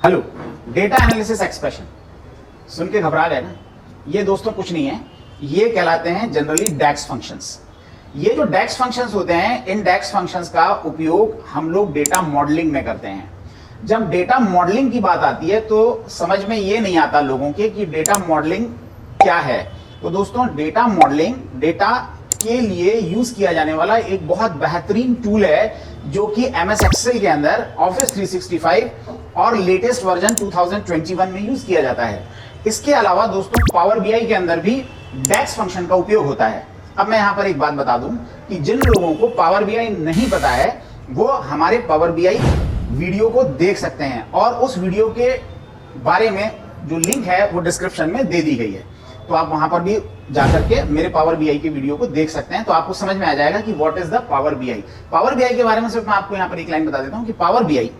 Hello, data analysis expression सुन के घबरा गए ना? ये दोस्तों कुछ नहीं है, ये कहलाते हैं जनरली डैक्स फंक्शंस। ये जो डैक्स फंक्शंस होते हैं, इन डैक्स फंक्शंस का उपयोग हम लोग डेटा मॉडलिंग में करते हैं। जब डेटा मॉडलिंग की बात आती है तो समझ में ये नहीं आता लोगों के कि डेटा मॉडलिंग क्या है। तो दोस्तों, डेटा मॉडलिंग डेटा के लिए यूज किया जाने वाला एक बहुत बेहतरीन टूल है जो कि एमएस एक्सेल के अंदर ऑफिस 365 और लेटेस्ट वर्जन 2021 में यूज किया जाता है। इसके अलावा दोस्तों, पावर बीआई के अंदर भी डैक्स फंक्शन का उपयोग होता है। अब मैं यहां पर एक बात बता दूं कि जिन लोगों को पावर बीआई नहीं पता है वो हमारे पावर बीआई वीडियो को देख सकते हैं और उस वीडियो के बारे में जो लिंक है वो डिस्क्रिप्शन में दे दी गई है, तो आप वहां पर भी जाकर के मेरे पावर बीआई के वीडियो को देख सकते हैं। तो आपको समझ में आ जाएगा कि what is the power BI. Power BI के बारे में सिर्फ मैं आपको यहां पर एक लाइन बता देता हूं कि पावर बीआई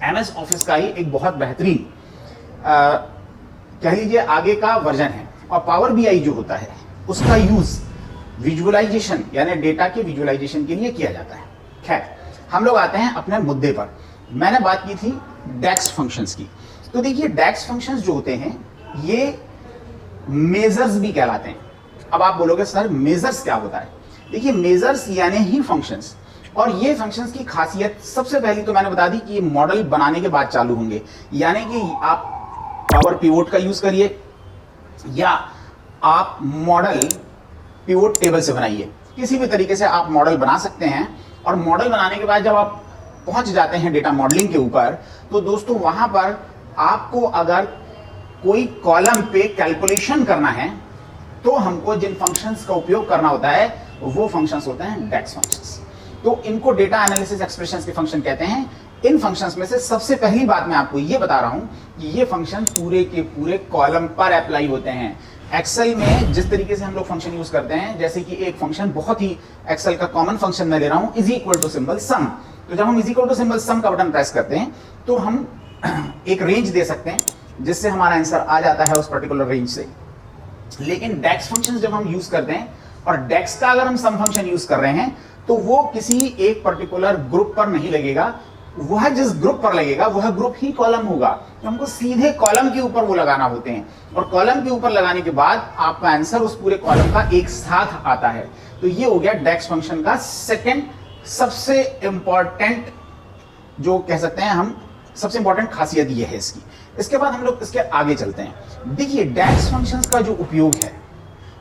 एमएस ऑफिस का ही एक बहुत बेहतरीन कह लीजिए आगे का वर्जन है। और पावर बीआई जो होता है उसका यूज विजुअलाइजेशन यानी डेटा के विजुअलाइजेशन के लिए किया जाता है। खैर, हम लोग आते हैं अपने मुद्दे पर। मैंने बात की थी डैक्स फंक्शंस की। तो देखिए, डैक्स फंक्शंस जो होते हैं ये मेजर्स भी कहलाते हैं। अब आप बोलोगे सर मेजर्स क्या होता है? देखिए, मेजर्स यानी ही फंक्शंस, और ये फंक्शंस की खासियत सबसे पहली तो मैंने बता दी कि ये मॉडल बनाने के बाद चालू होंगे। यानी कि आप पावर पिवोट का यूज करिए या आप मॉडल पिवोट टेबल से बनाइए, किसी भी तरीके से आप मॉडल बना सकते हैं। और मॉडल बनाने के बाद जब आप पहुंच जाते हैं डेटा मॉडलिंग के ऊपर, तो दोस्तों वहां पर आपको अगर कोई कॉलम पे कैलकुलेशन करना है तो हमको जिन फंक्शंस का उपयोग करना होता है वो फंक्शंस होते हैं डैक्स फंक्शंस। तो इनको डेटा एनालिसिस एक्सप्रेशंस के फंक्शन कहते हैं। इन फंक्शंस में से सबसे पहली बात मैं आपको ये बता रहा हूं कि ये फंक्शन पूरे के पूरे कॉलम पर अप्लाई होते हैं। एक्सेल में जिस तरीके से हम लोग फंक्शन यूज करते हैं, जैसे कि एक फंक्शन बहुत ही एक्सेल का कॉमन फंक्शन मैं ले रहा हूं, इज इक्वल टू सिंबल सम। तो जब हम इज इक्वल टू सिंबल सम का बटन प्रेस करते हैं तो हम एक रेंज दे सकते हैं जिससे हमारा आंसर आ जाता है उस पर्टिकुलर रेंज से। लेकिन डैक्स फंक्शन जब हम यूज करते हैं और डैक्स का अगर हम सम फंक्शन यूज कर रहे हैं तो वो किसी एक पर्टिकुलर ग्रुप पर नहीं लगेगा, वह जिस ग्रुप पर लगेगा वह ग्रुप ही कॉलम होगा। तो हमको सीधे कॉलम के ऊपर वो लगाना होते हैं और कॉलम के ऊपर लगाने के बाद आपका आंसर उस पूरे कॉलम का एक साथ आता है। तो ये हो गया डैक्स फंक्शन का सेकंड सबसे इंपॉर्टेंट, जो कह सकते हैं हम सबसे इंपॉर्टेंट खासियत ये है इसकी। इसके बाद हम लोग इसके आगे चलते हैं। देखिए, डैक्स फंक्शंस का जो उपयोग है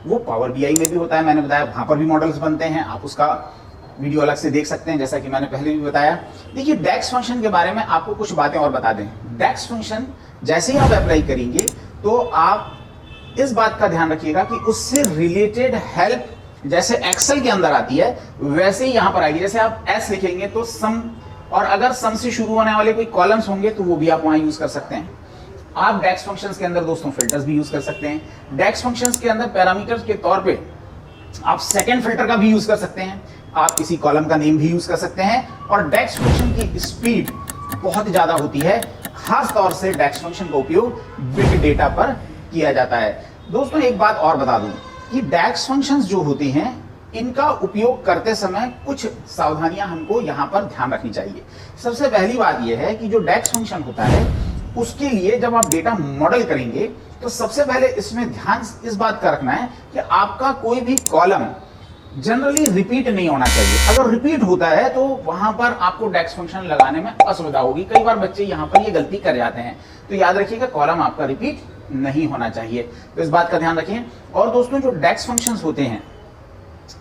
वो पावर बीआई में भी होता है। मैंने बताया वहां पर भी मॉडल्स बनते हैं, आप उसका वीडियो अलग से देख सकते हैं जैसा कि मैंने पहले भी बताया। देखिए, डैक्स फंक्शन के बारे में आपको कुछ बातें और बता दें। डैक्स फंक्शन जैसे ही आप अप्लाई करेंगे तो आप इस बात का ध्यान रखिएगा कि उससे रिलेटेड हेल्प जैसे एक्सेल के अंदर आती है वैसे ही यहां पर आएगी। जैसे आप एस लिखेंगे तो सम, और अगर सम से शुरू होने वाले कोई कॉलम्स होंगे तो वो भी आप वहां यूज कर सकते हैं। आप डैक्स फंक्शंस के अंदर दोस्तों फिल्टर्स भी यूज कर सकते हैं। डैक्स फंक्शंस के अंदर पैरामीटर्स के तौर पे आप सेकंड फिल्टर का भी यूज कर सकते हैं, आप किसी कॉलम का नेम भी यूज कर सकते हैं। और डैक्स फंक्शन की स्पीड बहुत ज्यादा होती है, खास तौर से डैक्स फंक्शन का उपयोग बिग डेटा पर किया जाता है। दोस्तों, एक बात और बता दूं कि डैक्स फंक्शंस जो होती हैं इनका उपयोग करते समय कुछ सावधानियां हमको यहां पर ध्यान रखनी चाहिए। सबसे पहली बात यह है कि जो डैक्स फंक्शन होता है उसके लिए जब आप डेटा मॉडल करेंगे तो सबसे पहले इसमें ध्यान इस बात का रखना है कि आपका कोई भी कॉलम जनरली रिपीट नहीं होना चाहिए। अगर रिपीट होता है तो वहां पर आपको डैक्स फंक्शन लगाने में असुविधा होगी। कई बार बच्चे यहां पर ये गलती कर जाते हैं, तो याद रखिएगा कॉलम आपका रिपीट नहीं होना चाहिए, तो इस बात का ध्यान रखिए। और दोस्तों, जो डैक्स फंक्शंस होते हैं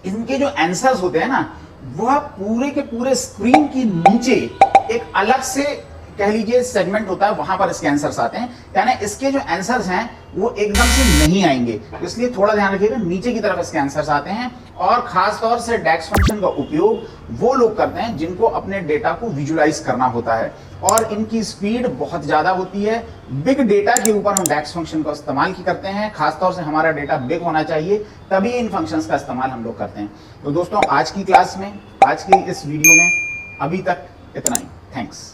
इनके जो आंसर्स होते हैं ना, वह पूरे के पूरे स्क्रीन के नीचे एक अलग से कह लीजिए सेगमेंट होता है, वहां पर इसके आंसर्स आते हैं। यानी इसके जो आंसर्स हैं वो एकदम से नहीं आएंगे, इसलिए थोड़ा ध्यान रखिएगा, नीचे की तरफ इसके आंसर्स आते हैं। और खास तौर से डैक्स फंक्शन का उपयोग वो लोग करते हैं जिनको अपने डेटा को विजुअलाइज करना होता है और इनकी स्पीड बहुत ज्यादा होती है। बिग डेटा के ऊपर हम डैक्स फंक्शन का इस्तेमाल करते हैं, खासतौर से हमारा डेटा बिग होना चाहिए, तभी इन फंक्शंस का इस्तेमाल हम लोग करते हैं। तो दोस्तों, आज की क्लास में, आज की इस वीडियो में अभी तक इतना ही। थैंक्स।